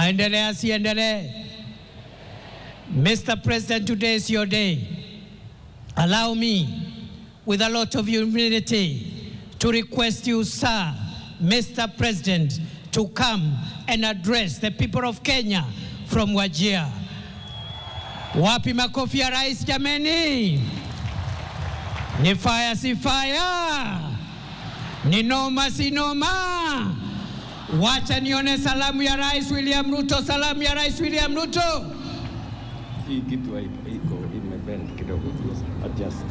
Maendeleo siendelee. Mr. President, today is your day. Allow me, with a lot of humility, to request you, sir, Mr. President, to come and address the people of Kenya from Wajir. Wapi makofi ya rais jameni? Ni fire si fire? Ni noma si noma? Wacha nione salamu ya Rais William Ruto, salamu ya Rais William Ruto. Hii kitu iko imebend kidogo, adjust.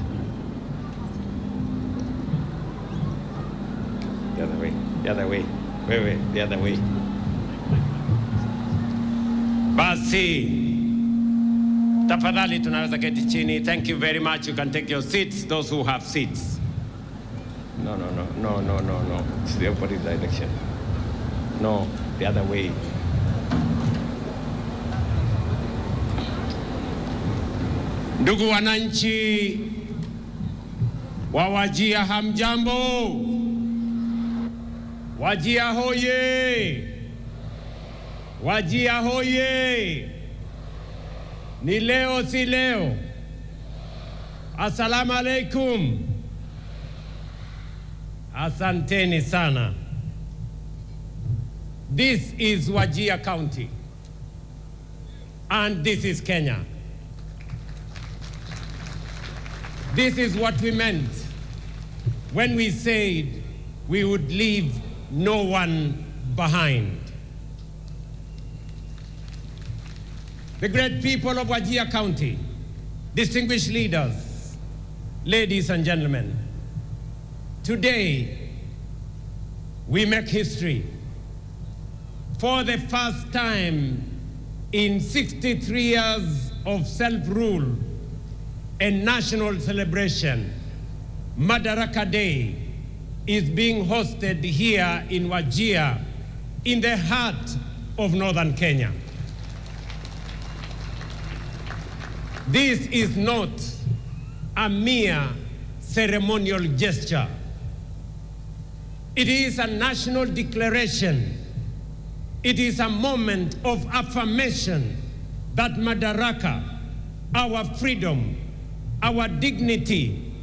The other way, the other way. Wewe, the other way. Basi, tafadhali tunaweza keti chini. Thank you very much. You can take your seats, those who have seats. No. It's the opposite direction. No, the other way. Ndugu wananchi wa Wajir, hamjambo? Wajir hoye! Wajir hoye! Ni leo si leo. Assalamu alaikum. Asanteni sana. This is Wajir County, and this is Kenya. This is what we meant when we said we would leave no one behind. The great people of Wajir County, distinguished leaders, ladies and gentlemen, today we make history. For the first time in 63 years of self-rule and national celebration, Madaraka Day is being hosted here in Wajir, in the heart of northern Kenya. This is not a mere ceremonial gesture. It is a national declaration. It is a moment of affirmation that Madaraka, our freedom, our dignity,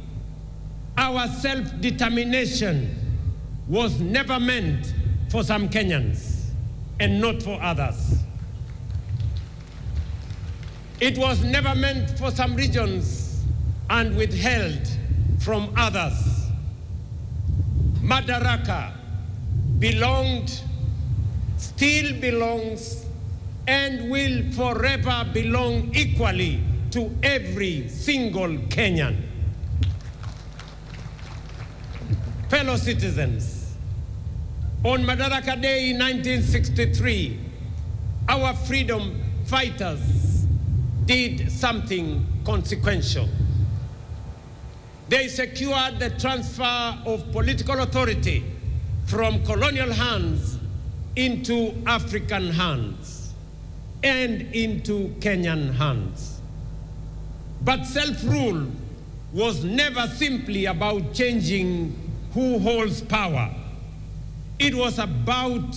our self-determination was never meant for some Kenyans and not for others. It was never meant for some regions and withheld from others. Madaraka belonged, still belongs, and will forever belong equally to every single Kenyan. Fellow citizens, on Madaraka Day in 1963, our freedom fighters did something consequential. They secured the transfer of political authority from colonial hands into African hands and into Kenyan hands. But self-rule was never simply about changing who holds power. It was about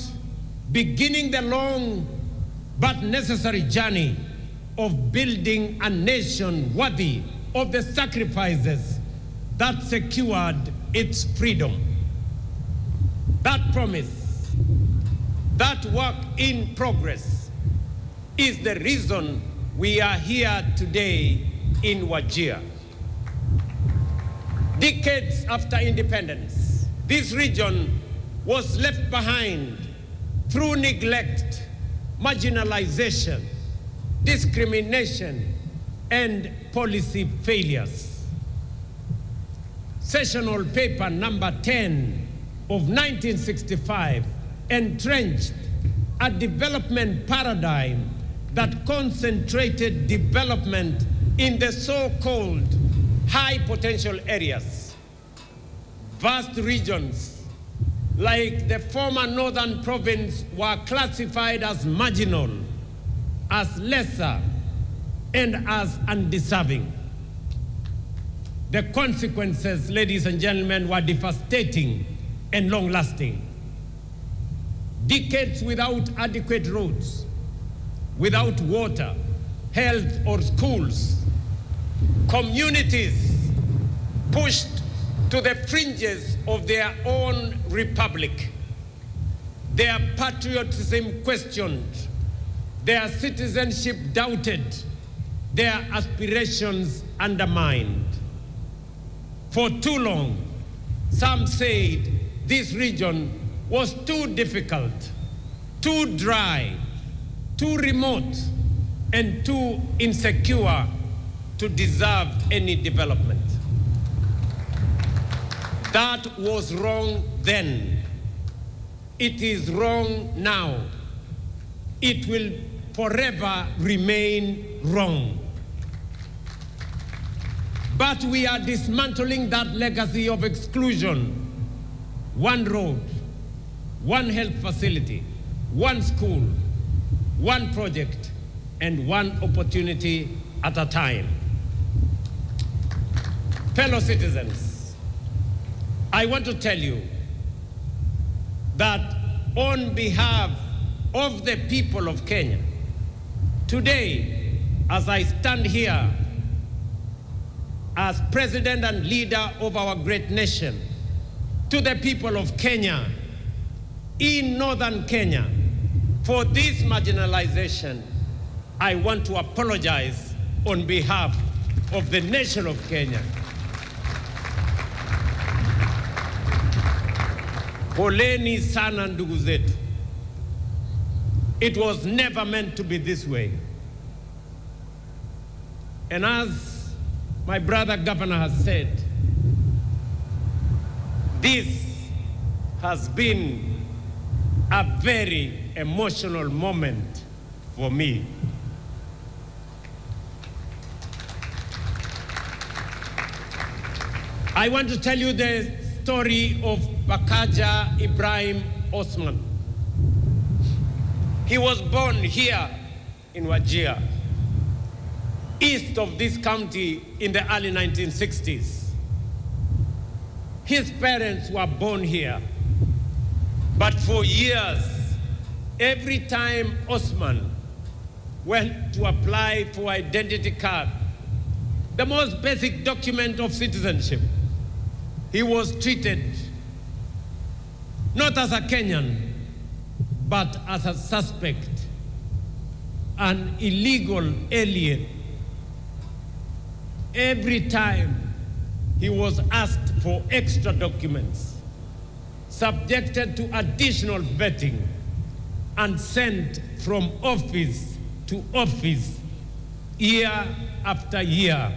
beginning the long but necessary journey of building a nation worthy of the sacrifices that secured its freedom. That promise, that work in progress, is the reason we are here today in Wajir. Decades after independence, this region was left behind through neglect, marginalization, discrimination, and policy failures. Sessional paper number 10 of 1965 entrenched a development paradigm that concentrated development in the so-called high potential areas. Vast regions like the former northern province were classified as marginal, as lesser, and as undeserving. The consequences, ladies and gentlemen, were devastating and long-lasting. Decades without adequate roads, without water, health, or schools. Communities pushed to the fringes of their own republic, their patriotism questioned, their citizenship doubted, their aspirations undermined. For too long, some said this region was too difficult, too dry, too remote, and too insecure to deserve any development. That was wrong then. It is wrong now. It will forever remain wrong. But we are dismantling that legacy of exclusion. One road, one health facility, one school, one project, and one opportunity at a time. Fellow citizens, I want to tell you that on behalf of the people of Kenya, today, as I stand here as president and leader of our great nation, to the people of Kenya, in northern Kenya, for this marginalization, I want to apologize on behalf of the nation of Kenya. Poleni sana ndugu zetu. It was never meant to be this way. And as my brother governor has said, this has been a very emotional moment for me. I want to tell you the story of Bakaja Ibrahim Osman. He was born here in Wajir, east of this county in the early 1960s. His parents were born here, but for years, every time Osman went to apply for identity card, the most basic document of citizenship, he was treated not as a Kenyan, but as a suspect, an illegal alien. Every time he was asked for extra documents, subjected to additional vetting, and sent from office to office year after year.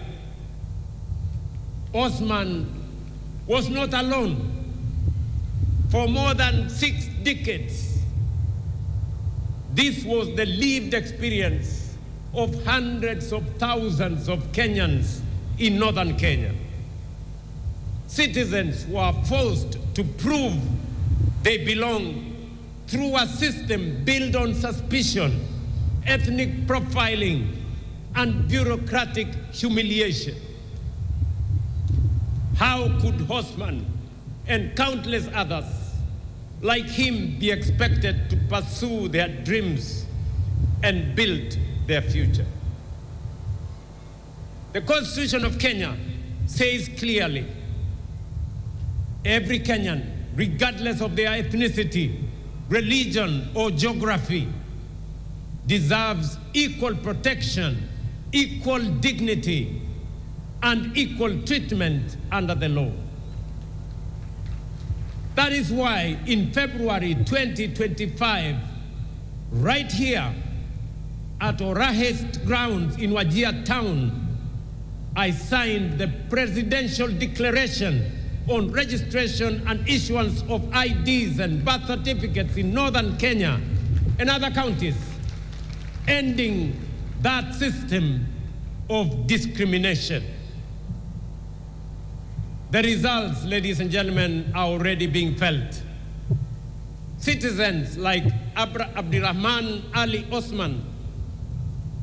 Osman was not alone. For more than 6 decades, this was the lived experience of hundreds of thousands of Kenyans in northern Kenya. Citizens were forced to prove they belong through a system built on suspicion, ethnic profiling, and bureaucratic humiliation. How could Osman and countless others like him be expected to pursue their dreams and build their future? The Constitution of Kenya says clearly, every Kenyan, regardless of their ethnicity, religion, or geography, deserves equal protection, equal dignity, and equal treatment under the law. That is why in February 2025, right here at Orahes grounds in Wajir town, I signed the Presidential Declaration on registration and issuance of IDs and birth certificates in northern Kenya and other counties, ending that system of discrimination. The results, ladies and gentlemen, are already being felt. Citizens like Abdirahman Ali Osman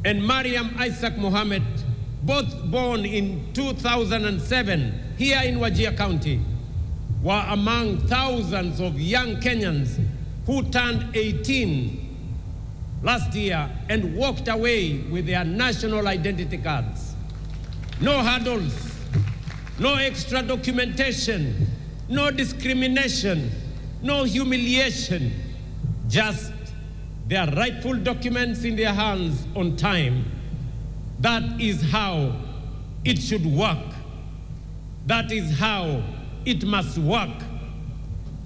and Mariam Isaac Mohammed, both born in 2007 here in Wajir County, were among thousands of young Kenyans who turned 18 last year and walked away with their national identity cards. No hurdles, no extra documentation, no discrimination, no humiliation, just their rightful documents in their hands on time. That is how it should work. That is how it must work.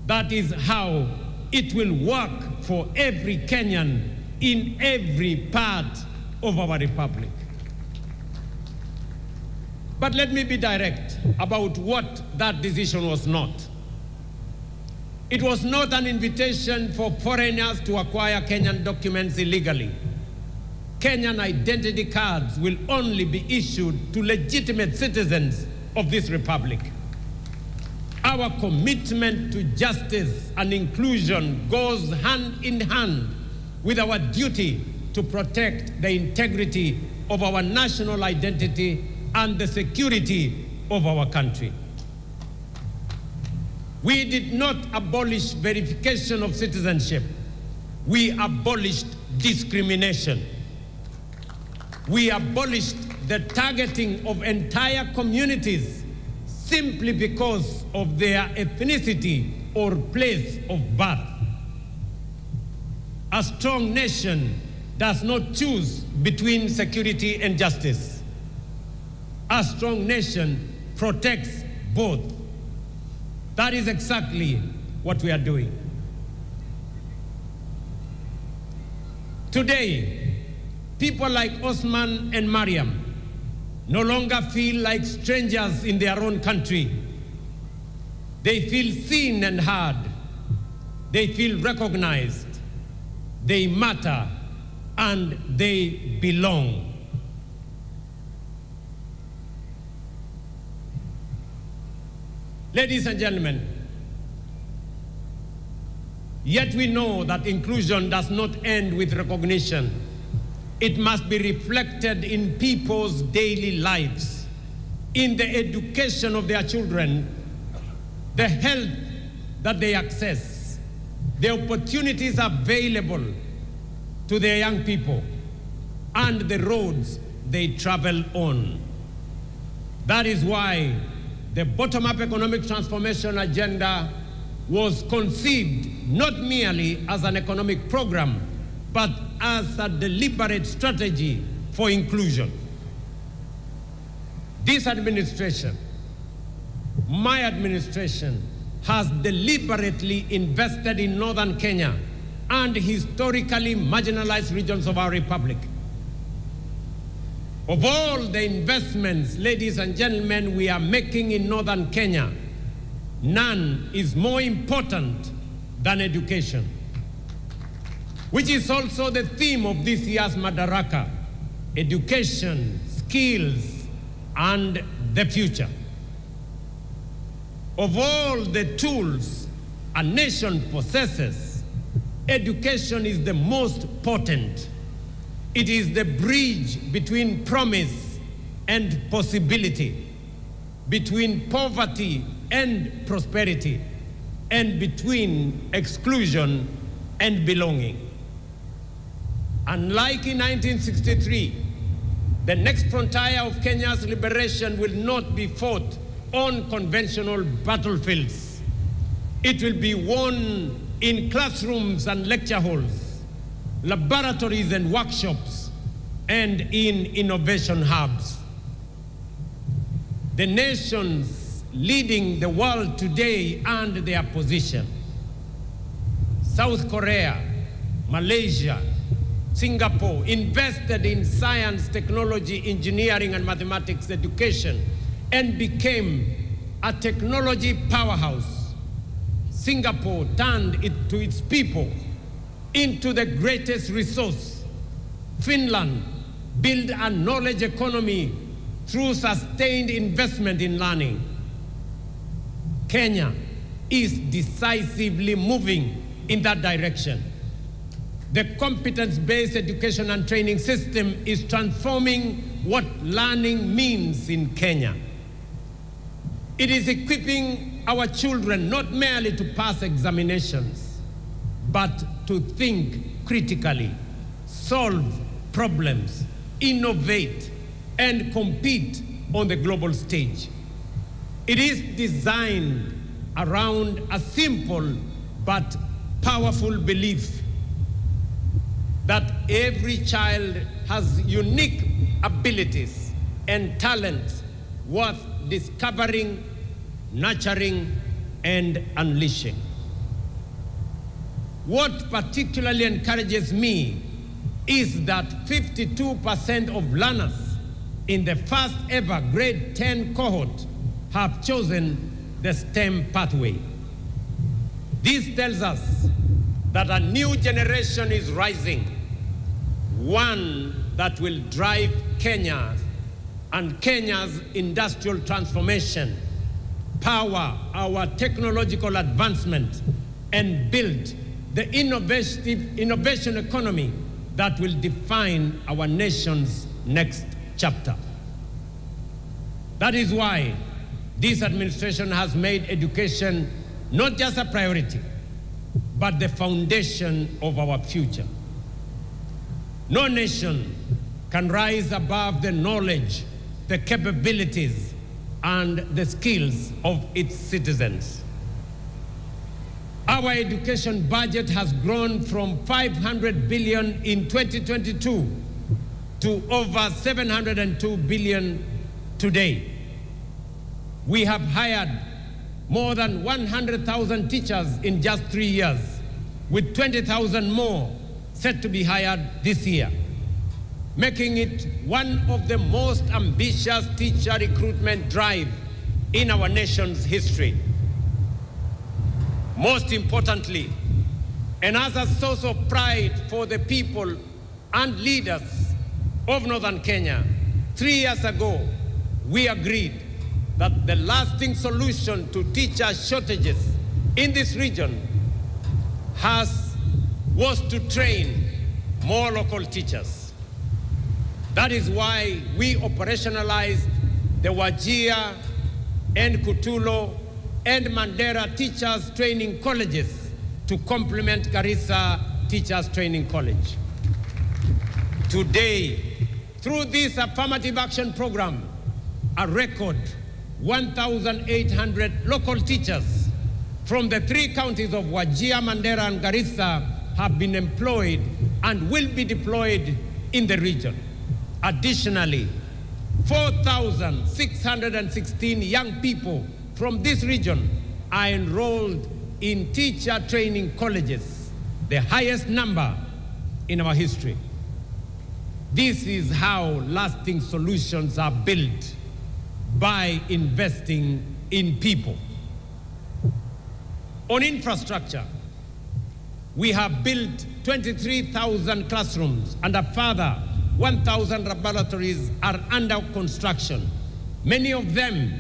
That is how it will work for every Kenyan in every part of our republic. But let me be direct about what that decision was not. It was not an invitation for foreigners to acquire Kenyan documents illegally. Kenyan identity cards will only be issued to legitimate citizens of this republic. Our commitment to justice and inclusion goes hand in hand with our duty to protect the integrity of our national identity and the security of our country. We did not abolish verification of citizenship. We abolished discrimination. We abolished the targeting of entire communities simply because of their ethnicity or place of birth. A strong nation does not choose between security and justice. A strong nation protects both. That is exactly what we are doing. Today, people like Osman and Mariam no longer feel like strangers in their own country. They feel seen and heard. They feel recognized. They matter and they belong. Ladies and gentlemen, yet we know that inclusion does not end with recognition. It must be reflected in people's daily lives, in the education of their children, the health that they access, the opportunities available to their young people, and the roads they travel on. That is why the bottom-up economic transformation agenda was conceived not merely as an economic program, but as a deliberate strategy for inclusion. This administration, my administration, has deliberately invested in northern Kenya and historically marginalized regions of our republic. Of all the investments, ladies and gentlemen, we are making in northern Kenya, none is more important than education, which is also the theme of this year's Madaraka: education, skills, and the future. Of all the tools a nation possesses, education is the most potent. It is the bridge between promise and possibility, between poverty and prosperity, and between exclusion and belonging. Unlike in 1963, the next frontier of Kenya's liberation will not be fought on conventional battlefields. It will be won in classrooms and lecture halls, laboratories and workshops, and in innovation hubs. The nations leading the world today and their position: South Korea, Malaysia, Singapore, invested in science, technology, engineering, and mathematics education and became a technology powerhouse. Singapore turned it to its people into the greatest resource. Finland built a knowledge economy through sustained investment in learning. Kenya is decisively moving in that direction. The competence-based education and training system is transforming what learning means in Kenya. It is equipping our children not merely to pass examinations, but to think critically, solve problems, innovate, and compete on the global stage. It is designed around a simple but powerful belief that every child has unique abilities and talents worth discovering, nurturing, and unleashing. What particularly encourages me is that 52% of learners in the first ever grade 10 cohort have chosen the STEM pathway. This tells us that a new generation is rising, one that will drive Kenya and Kenya's industrial transformation, power our technological advancement, and build the innovation economy that will define our nation's next chapter. That is why this administration has made education not just a priority, but the foundation of our future. No nation can rise above the knowledge, the capabilities, and the skills of its citizens. Our education budget has grown from 500 billion in 2022 to over 702 billion today. We have hired more than 100,000 teachers in just 3 years, with 20,000 more set to be hired this year, making it one of the most ambitious teacher recruitment drive in our nation's history. Most importantly, and as a source of pride for the people and leaders of Northern Kenya, 3 years ago, we agreed that the lasting solution to teacher shortages in this region was to train more local teachers. That is why we operationalized the Wajir and Kutulo and Mandera Teachers Training Colleges to complement Garissa Teachers Training College. Today, through this affirmative action program, a record 1,800 local teachers from the 3 counties of Wajir, Mandera, and Garissa have been employed and will be deployed in the region. Additionally, 4,616 young people from this region are enrolled in teacher training colleges, the highest number in our history. This is how lasting solutions are built, by investing in people. On infrastructure, we have built 23,000 classrooms and a further 1,000 laboratories are under construction, many of them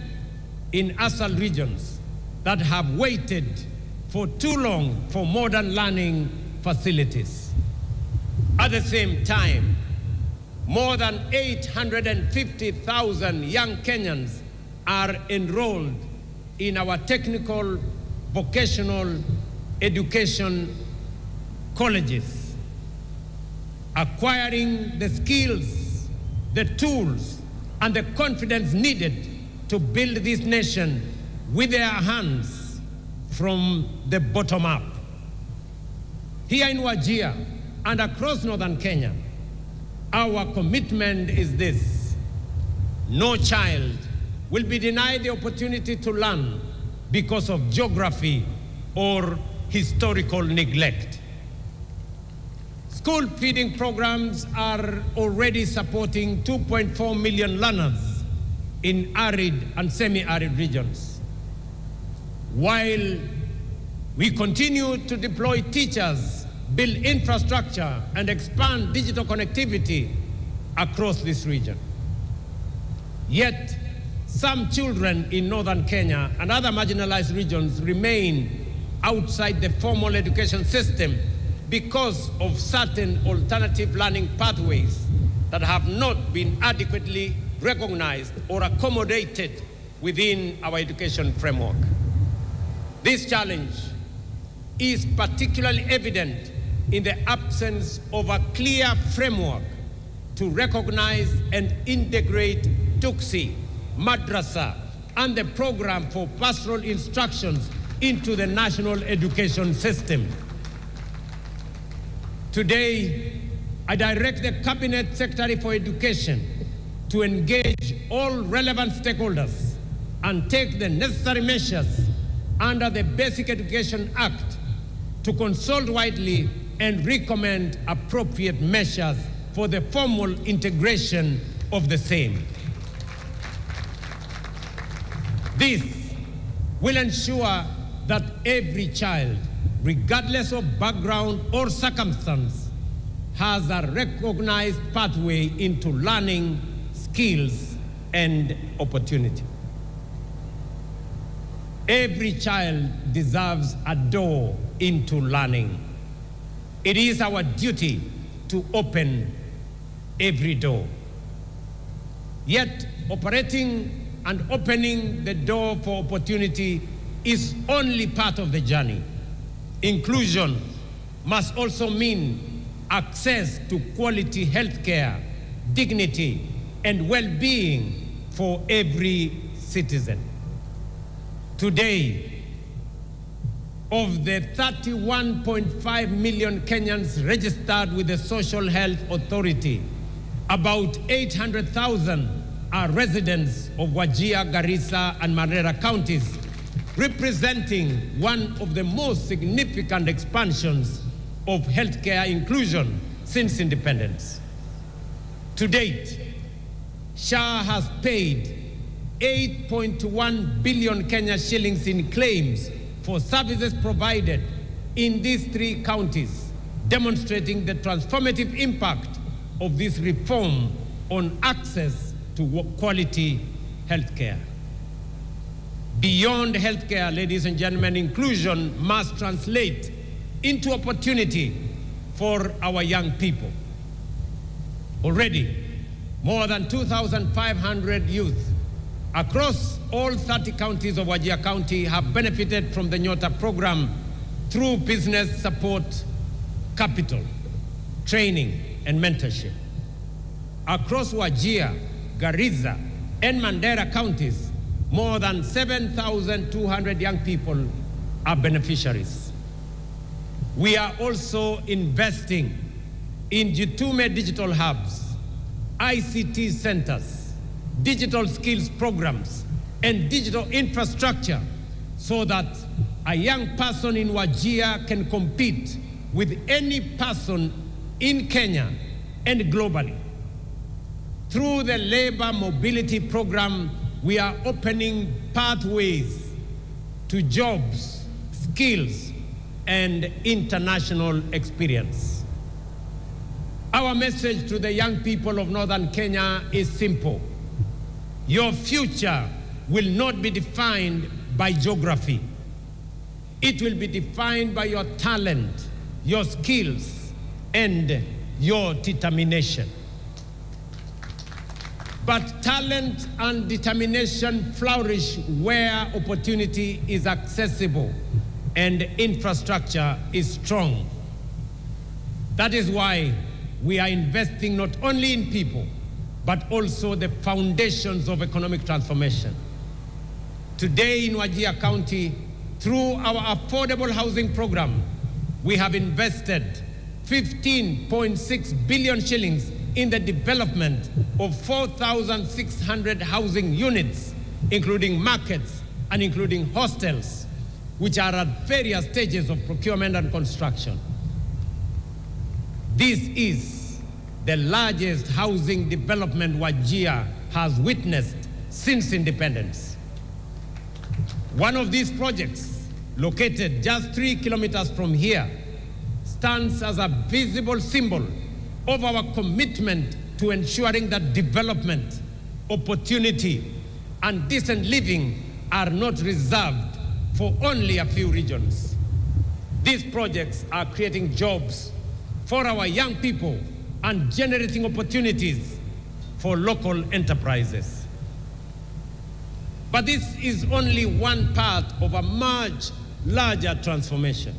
in ASAL regions that have waited for too long for modern learning facilities. At the same time, more than 850,000 young Kenyans are enrolled in our technical, vocational education colleges, acquiring the skills, the tools, and the confidence needed to build this nation with their hands from the bottom up. Here in Wajir and across northern Kenya, our commitment is this: no child will be denied the opportunity to learn because of geography or historical neglect. School feeding programs are already supporting 2.4 million learners in arid and semi-arid regions, while we continue to deploy teachers, build infrastructure, and expand digital connectivity across this region. Yet, some children in northern Kenya and other marginalized regions remain outside the formal education system because of certain alternative learning pathways that have not been adequately recognized or accommodated within our education framework. This challenge is particularly evident in the absence of a clear framework to recognize and integrate Tuksi, Madrasa, and the program for pastoral instructions into the national education system. Today, I direct the Cabinet Secretary for Education to engage all relevant stakeholders and take the necessary measures under the Basic Education Act to consult widely and recommend appropriate measures for the formal integration of the same. This will ensure that every child, regardless of background or circumstance, has a recognized pathway into learning, skills, and opportunity. Every child deserves a door into learning. It is our duty to open every door. Yet, operating and opening the door for opportunity is only part of the journey. Inclusion must also mean access to quality healthcare, dignity, and well-being for every citizen. Today, of the 31.5 million Kenyans registered with the Social Health Authority, about 800,000 are residents of Wajir, Garissa, and Madaraka counties, representing one of the most significant expansions of healthcare inclusion since independence. To date, SHA has paid 8.1 billion Kenya shillings in claims for services provided in these 3 counties, demonstrating the transformative impact of this reform on access to quality healthcare. Beyond healthcare, ladies and gentlemen, inclusion must translate into opportunity for our young people. Already, more than 2,500 youth across all 30 counties of Wajir County have benefited from the Nyota program through business support, capital, training, and mentorship. Across Wajir, Garissa, and Mandera counties, more than 7,200 young people are beneficiaries. We are also investing in Jitume digital hubs, ICT centers, digital skills programs, and digital infrastructure so that a young person in Wajir can compete with any person in Kenya and globally. Through the labor mobility program, we are opening pathways to jobs, skills, and international experience. Our message to the young people of Northern Kenya is simple. Your future will not be defined by geography. It will be defined by your talent, your skills, and your determination. But talent and determination flourish where opportunity is accessible and infrastructure is strong. That is why we are investing not only in people, but also the foundations of economic transformation. Today in Wajir County, through our affordable housing program, we have invested 15.6 billion shillings in the development of 4,600 housing units, including markets and including hostels, which are at various stages of procurement and construction. This is the largest housing development Wajir has witnessed since independence. One of these projects, located just 3 kilometers from here, stands as a visible symbol of our commitment to ensuring that development, opportunity, and decent living are not reserved for only a few regions. These projects are creating jobs for our young people and generating opportunities for local enterprises. But this is only one part of a much larger transformation.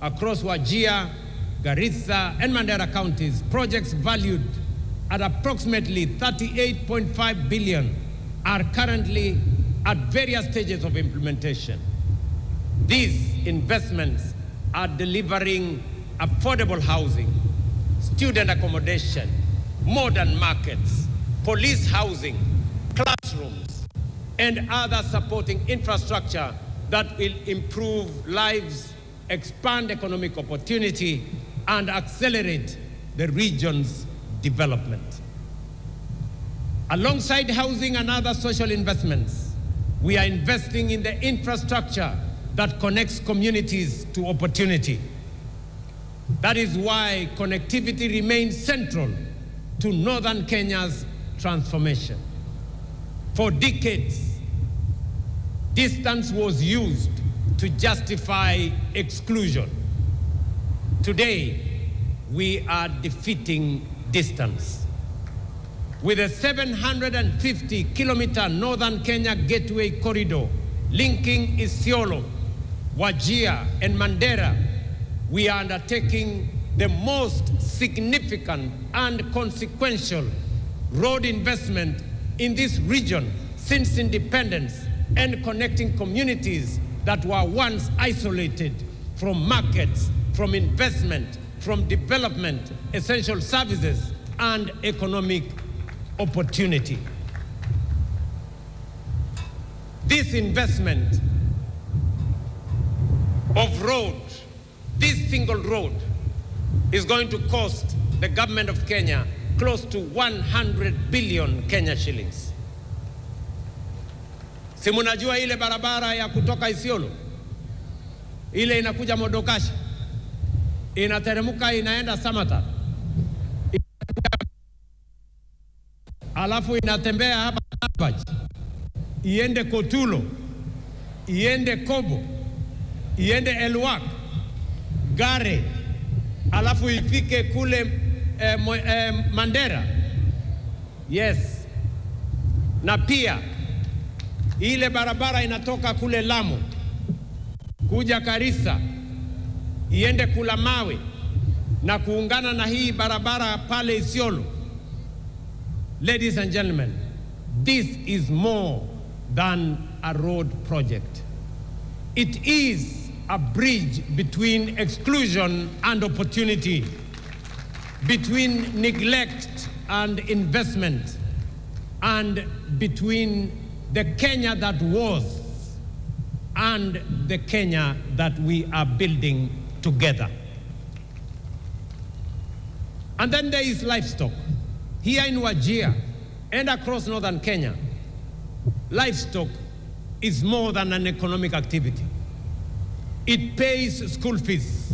Across Wajir, Garissa, and Madaraka counties, projects valued at approximately 38.5 billion are currently at various stages of implementation. These investments are delivering affordable housing, student accommodation, modern markets, police housing, classrooms, and other supporting infrastructure that will improve lives, expand economic opportunity, and accelerate the region's development. Alongside housing and other social investments, we are investing in the infrastructure that connects communities to opportunity. That is why connectivity remains central to northern Kenya's transformation. For decades, distance was used to justify exclusion. Today, we are defeating distance. With a 750-kilometer northern Kenya gateway corridor linking Isiolo, Wajir, and Mandera, we are undertaking the most significant and consequential road investment in this region since independence, and connecting communities that were once isolated from markets, from investment, from development, essential services, and economic opportunity. This investment of road, this single road, is going to cost the government of Kenya close to 100 billion Kenya shillings. Si munajua ile barabara ya kutoka Isiolo, ile inakuja Modokasha, inateremuka inaenda Samata, alafu inatembea hapa Abaji, iende Kotulo, iende Kobo, iende Elwak, Gare, alafu ifike kule Mandera. Yes. Na pia ile barabara inatoka kule Lamu kuja Garissa, iende kula Mawe na kuungana na hii barabara pale Isiolo. Ladies and gentlemen, this is more than a road project. It is a bridge between exclusion and opportunity, between neglect and investment, and between the Kenya that was and the Kenya that we are building together. And then there is livestock. Here in Wajir and across northern Kenya, livestock is more than an economic activity. It pays school fees,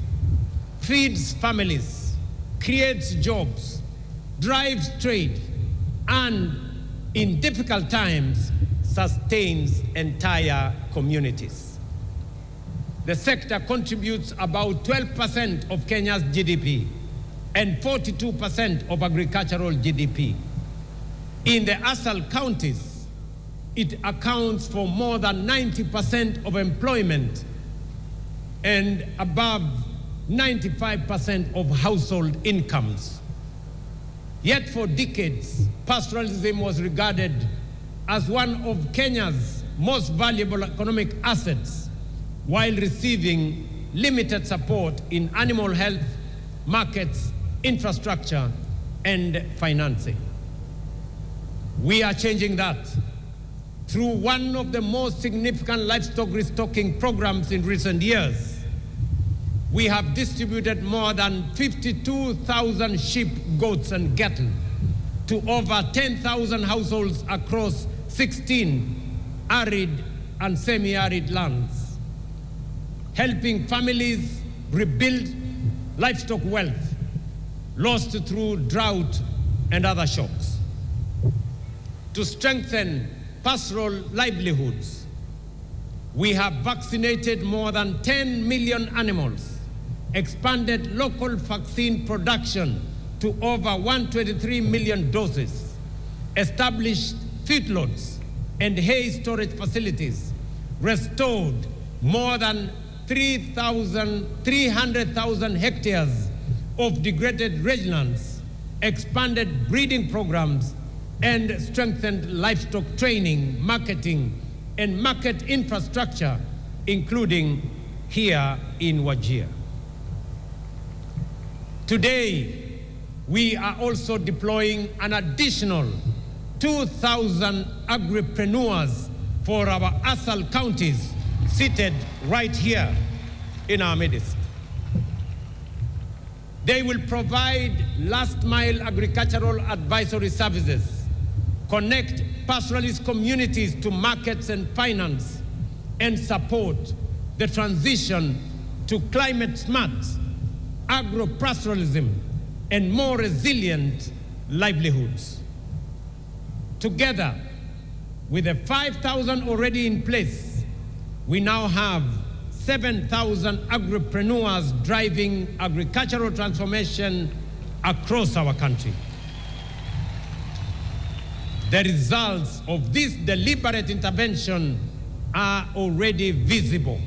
feeds families, creates jobs, drives trade, and in difficult times, sustains entire communities. The sector contributes about 12% of Kenya's GDP and 42% of agricultural GDP. In the ASAL counties, it accounts for more than 90% of employment and above 95% of household incomes. Yet for decades, pastoralism was regarded as one of Kenya's most valuable economic assets, while receiving limited support in animal health, markets, infrastructure, and financing. We are changing that through one of the most significant livestock restocking programs in recent years. We have distributed more than 52,000 sheep, goats, and cattle to over 10,000 households across 16 arid and semi-arid lands, helping families rebuild livestock wealth lost through drought and other shocks. To strengthen pastoral livelihoods, we have vaccinated more than 10 million animals, expanded local vaccine production to over 123 million doses, established feedlots and hay storage facilities, restored more than 300,000 hectares of degraded rangelands, expanded breeding programs, and strengthened livestock training, marketing, and market infrastructure, including here in Wajir. Today, we are also deploying an additional 2,000 agripreneurs for our ASAL counties, seated right here in our midst. They will provide last-mile agricultural advisory services, connect pastoralist communities to markets and finance, and support the transition to climate-smart agro-pastoralism and more resilient livelihoods. Together, with the 5,000 already in place, we now have 7,000 agripreneurs driving agricultural transformation across our country. The results of this deliberate intervention are already visible.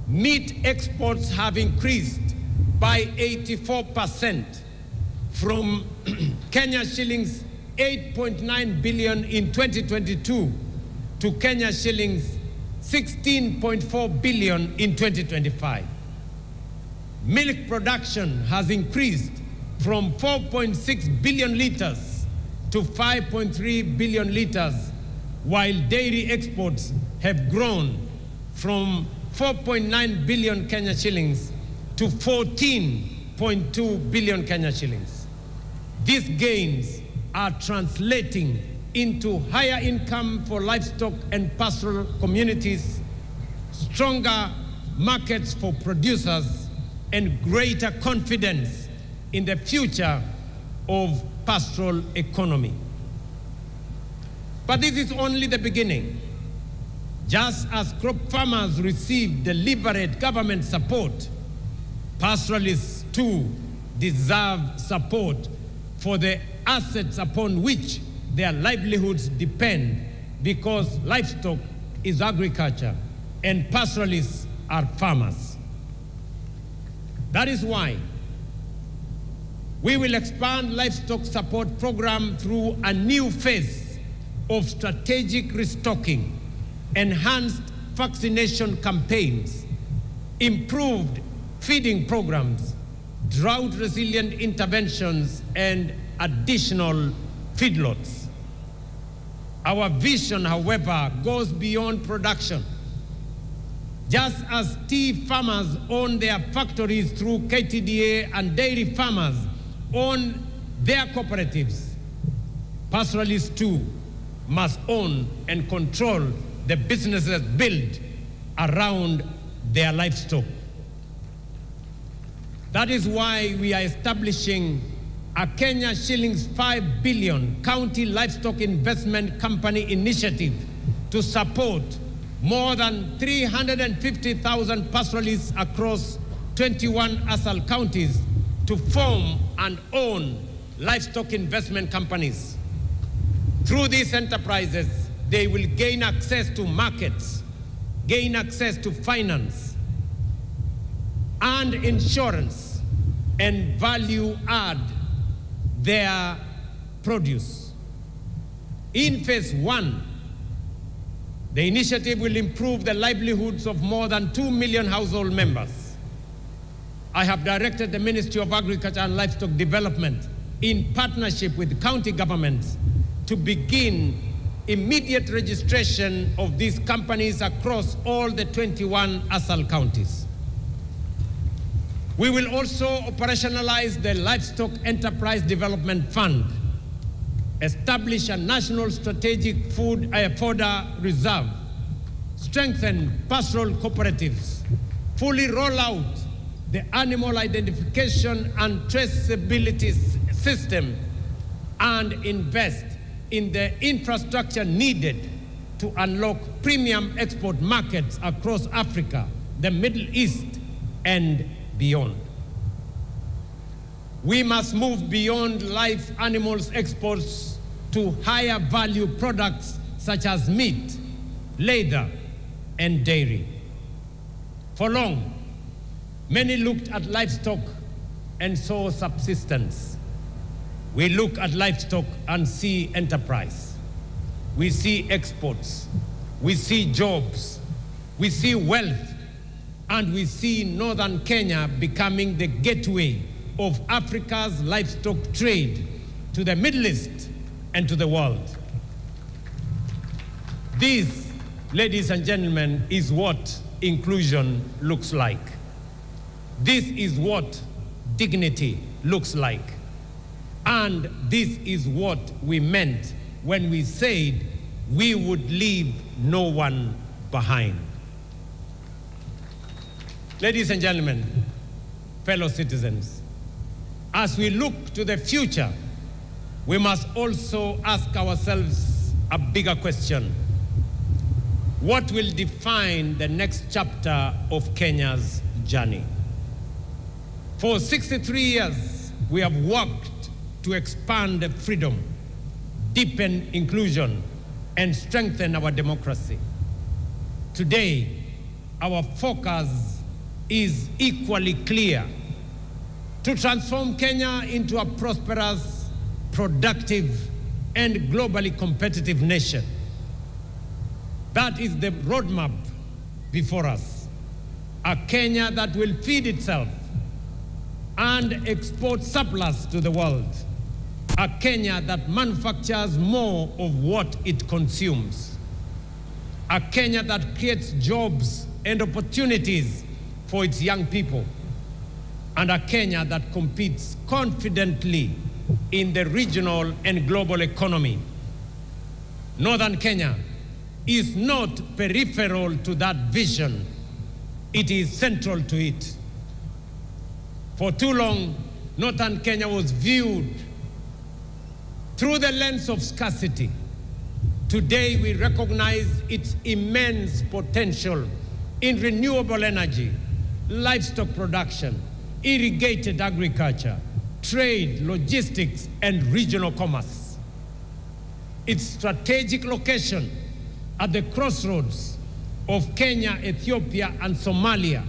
Meat exports have increased by 84% from Kenya shillings 8.9 billion in 2022 to Kenya shillings 16.4 billion in 2025. Milk production has increased from 4.6 billion liters to 5.3 billion liters, while dairy exports have grown from 4.9 billion Kenya shillings to 14.2 billion Kenya shillings. These gains are translating into higher income for livestock and pastoral communities, stronger markets for producers, and greater confidence in the future of pastoral economy. But this is only the beginning. Just as crop farmers receive deliberate government support, pastoralists too deserve support for the assets upon which their livelihoods depend, because livestock is agriculture and pastoralists are farmers. That is why we will expand livestock support program through a new phase of strategic restocking, enhanced vaccination campaigns, improved feeding programs, drought-resilient interventions, and additional feedlots. Our vision, however, goes beyond production. Just as tea farmers own their factories through KTDA and dairy farmers own their cooperatives, pastoralists too must own and control the businesses built around their livestock. That is why we are establishing a Kenya shillings 5 billion county livestock investment company initiative to support more than 350,000 pastoralists across 21 ASAL counties to form and own livestock investment companies. Through these enterprises, they will gain access to markets, gain access to finance and insurance, and value add their produce. In phase one, the initiative will improve the livelihoods of more than 2 million household members. I have directed the Ministry of Agriculture and Livestock Development, in partnership with county governments, to begin immediate registration of these companies across all the 21 ASAL counties. We will also operationalize the Livestock Enterprise Development Fund, establish a national strategic fodder reserve, strengthen pastoral cooperatives, fully roll out the animal identification and traceability system, and invest in the infrastructure needed to unlock premium export markets across Africa, the Middle East, and beyond. We must move beyond live animals exports to higher value products such as meat, leather, and dairy. For long, many looked at livestock and sow subsistence. We look at livestock and see enterprise. We see exports. We see jobs. We see wealth. And we see northern Kenya becoming the gateway of Africa's livestock trade to the Middle East and to the world. This, ladies and gentlemen, is what inclusion looks like. This is what dignity looks like. And this is what we meant when we said we would leave no one behind. Ladies and gentlemen, fellow citizens, as we look to the future, we must also ask ourselves a bigger question. What will define the next chapter of Kenya's journey? For 63 years, we have worked to expand freedom, deepen inclusion, and strengthen our democracy. Today, our focus is equally clear: to transform Kenya into a prosperous, productive, and globally competitive nation. That is the roadmap before us. A Kenya that will feed itself and export surplus to the world. A Kenya that manufactures more of what it consumes. A Kenya that creates jobs and opportunities for its young people. And a Kenya that competes confidently in the regional and global economy. Northern Kenya is not peripheral to that vision. It is central to it. For too long, Northern Kenya was viewed through the lens of scarcity. Today, we recognize its immense potential in renewable energy, livestock production, irrigated agriculture, trade, logistics, and regional commerce. Its strategic location at the crossroads of Kenya, Ethiopia, and Somalia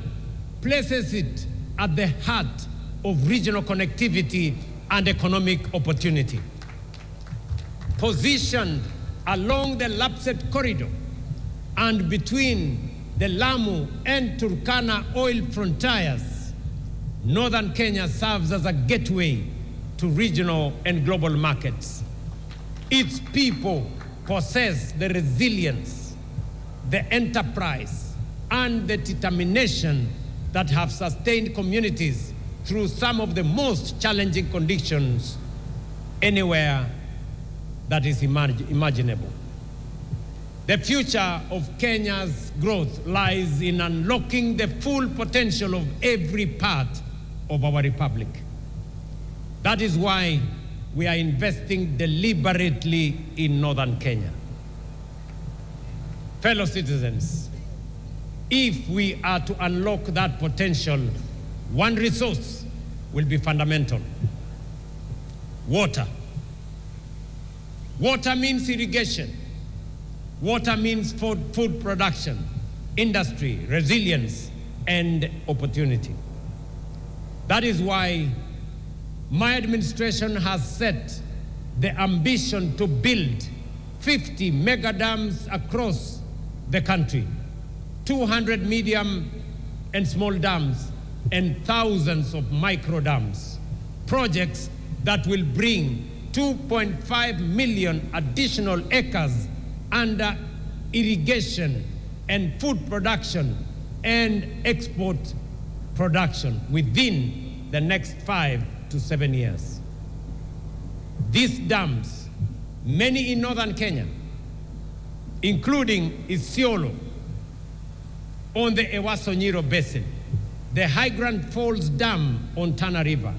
places it at the heart of regional connectivity and economic opportunity. Positioned along the Lapsset corridor and between the Lamu and Turkana oil frontiers, Northern Kenya serves as a gateway to regional and global markets. Its people possess the resilience, the enterprise, and the determination that have sustained communities through some of the most challenging conditions anywhere that is imaginable. The future of Kenya's growth lies in unlocking the full potential of every part of our republic. That is why we are investing deliberately in Northern Kenya. Fellow citizens, if we are to unlock that potential, one resource will be fundamental: water. Water means irrigation. Water means food production, industry, resilience, and opportunity. That is why my administration has set the ambition to build 50 mega dams across the country, 200 medium and small dams, and thousands of micro dams. Projects that will bring 2.5 million additional acres under irrigation and food production and export production within the next 5 to 7 years. These dams, many in northern Kenya, including Isiolo on the Ewaso Nyiro Basin, the High Grand Falls Dam on Tana River,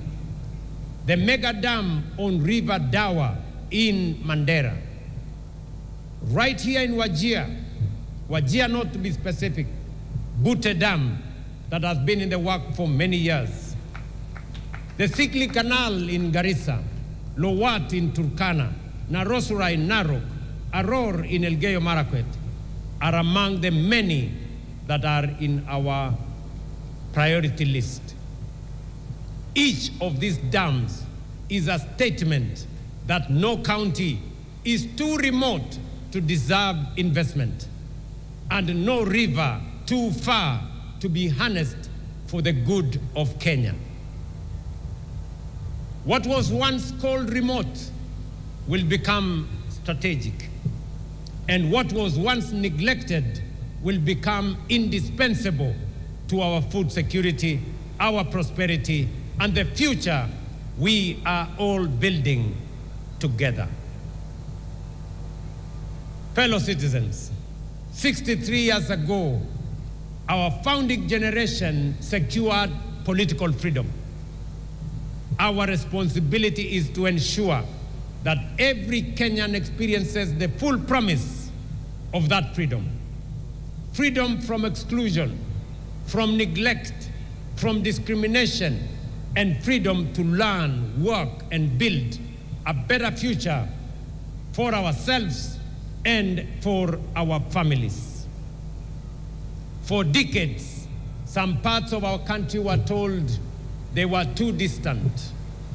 the mega dam on River Dawa in Mandera, right here in Wajir not to be specific, Butte Dam that has been in the work for many years, the Sikli Canal in Garissa, Lowat in Turkana, Narosura in Narok, Aror in Elgeyo Marakwet are among the many that are in our priority list. Each of these dams is a statement that no county is too remote to deserve investment, and no river too far to be harnessed for the good of Kenya. What was once called remote will become strategic, and what was once neglected will become indispensable to our food security, our prosperity, and the future we are all building together. Fellow citizens, 63 years ago, our founding generation secured political freedom. Our responsibility is to ensure that every Kenyan experiences the full promise of that freedom. Freedom from exclusion, from neglect, from discrimination, and freedom to learn, work, and build a better future for ourselves and for our families. For decades, some parts of our country were told they were too distant,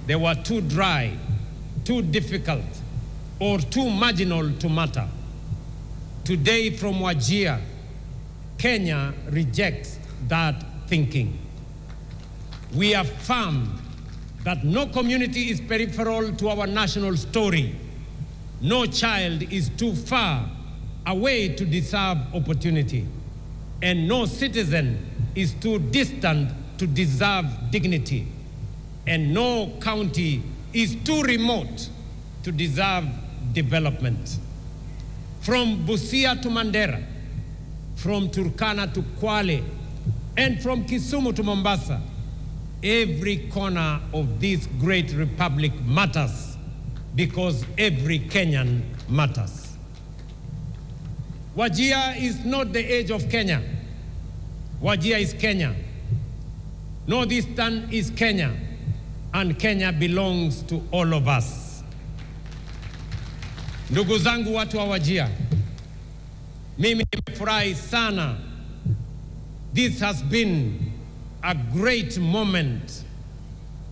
they were too dry, too difficult, or too marginal to matter. Today, from Wajir, Kenya rejects that thinking. We affirm that no community is peripheral to our national story. No child is too far away to deserve opportunity, and no citizen is too distant to deserve dignity, and no county is too remote to deserve development. From Busia to Mandera, from Turkana to Kwale, and from Kisumu to Mombasa, every corner of this great republic matters, because every Kenyan matters. Wajir is not the age of Kenya. Wajir is Kenya. Northeastern is Kenya, and Kenya belongs to all of us. Ndugu zangu watu wa Wajir, mimi nimefurahi sana. This has been a great moment.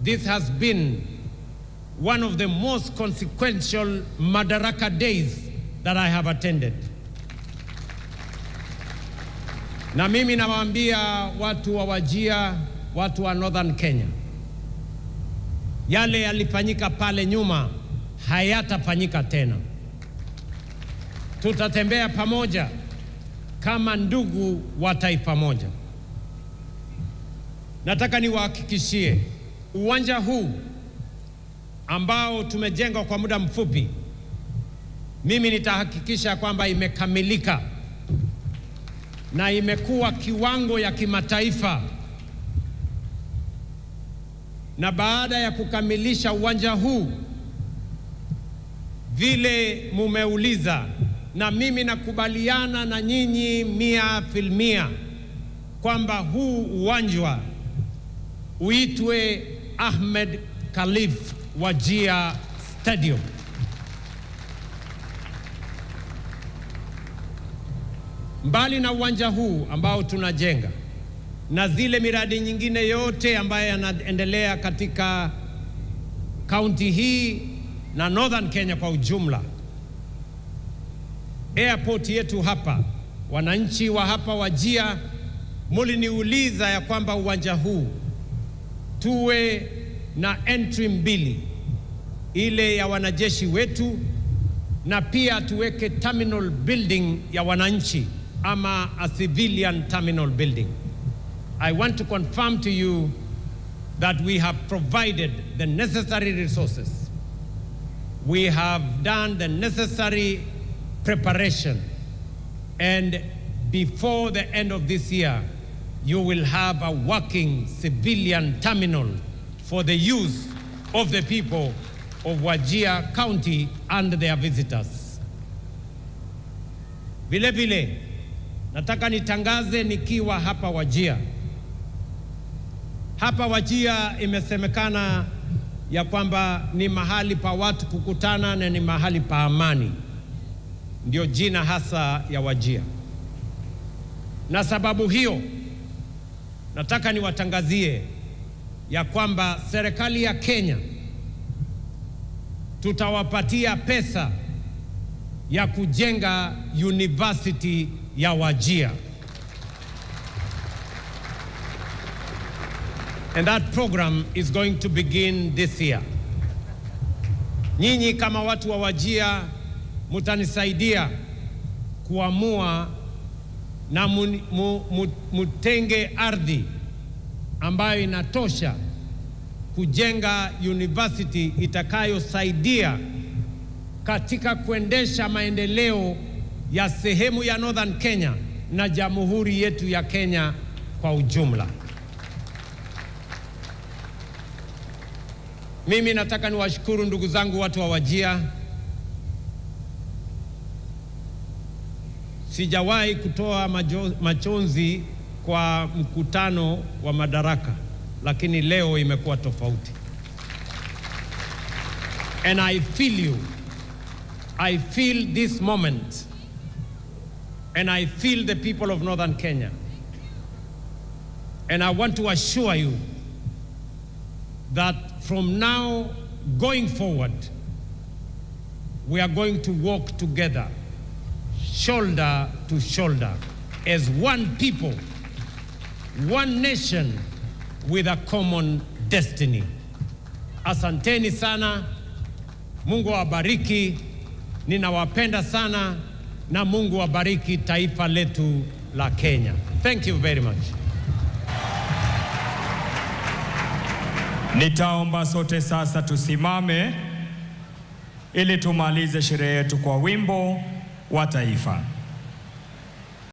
This has been one of the most consequential Madaraka days that I have attended. Na mimi nawaambia watu wa Wajir, watu wa Northern Kenya, yale yalifanyika pale nyuma hayatafanyika tena. Tutatembea pamoja kama ndugu wa taifa moja. Nataka niwahakikishie uwanja huu ambao tumejenga kwa muda mfupi, mimi nitahakikisha kwamba imekamilika na imekuwa kiwango ya kimataifa. Na baada ya kukamilisha uwanja huu, vile mumeuliza, na mimi nakubaliana na nyinyi 100% kwamba huu uwanja uitwe Ahmed Khalif Wajir Stadium. Mbali na uwanja huu ambao tunajenga na zile miradi nyingine yote ambayo yanaendelea katika kaunti hii na Northern Kenya kwa ujumla, airport yetu hapa, wananchi wa hapa Wajir muliniuliza ya kwamba uwanja huu tuwe na entry mbili, ile ya wanajeshi wetu na pia tuweke terminal building ya wananchi, ama a civilian terminal building. I want to confirm to you that we have provided the necessary resources. We have done the necessary preparation, and before the end of this year, you will have a working civilian terminal for the use of the people of Wajir County and their visitors. Vile vile, nataka nitangaze nikiwa hapa Wajir. Hapa Wajir imesemekana ya kwamba ni mahali pa watu kukutana na ni mahali pa amani. Ndio jina hasa ya Wajir. Na sababu hiyo, nataka niwatangazie ya kwamba serikali ya Kenya tutawapatia pesa ya kujenga university ya Wajir. And that program is going to begin this year. Nyinyi kama watu wa Wajir mutanisaidia kuamua na mutenge ardhi ambayo inatosha kujenga university itakayosaidia katika kuendesha maendeleo ya sehemu ya Northern Kenya na jamhuri yetu ya Kenya kwa ujumla. Mimi nataka niwashukuru ndugu zangu watu wa Wajir. Sijawahi kutoa machozi kwa mkutano wa Madaraka, lakini leo imekuwa tofauti. And I feel you. I feel this moment. And I feel the people of Northern Kenya. And I want to assure you that from now going forward, we are going to walk together, shoulder to shoulder, as one people, one nation with a common destiny. Asanteni sana. Mungu awabariki. Ninawapenda sana na Mungu awabariki taifa letu la Kenya. Thank you very much. Nitaomba sote sasa tusimame ili tumalize sherehe yetu kwa wimbo wa taifa.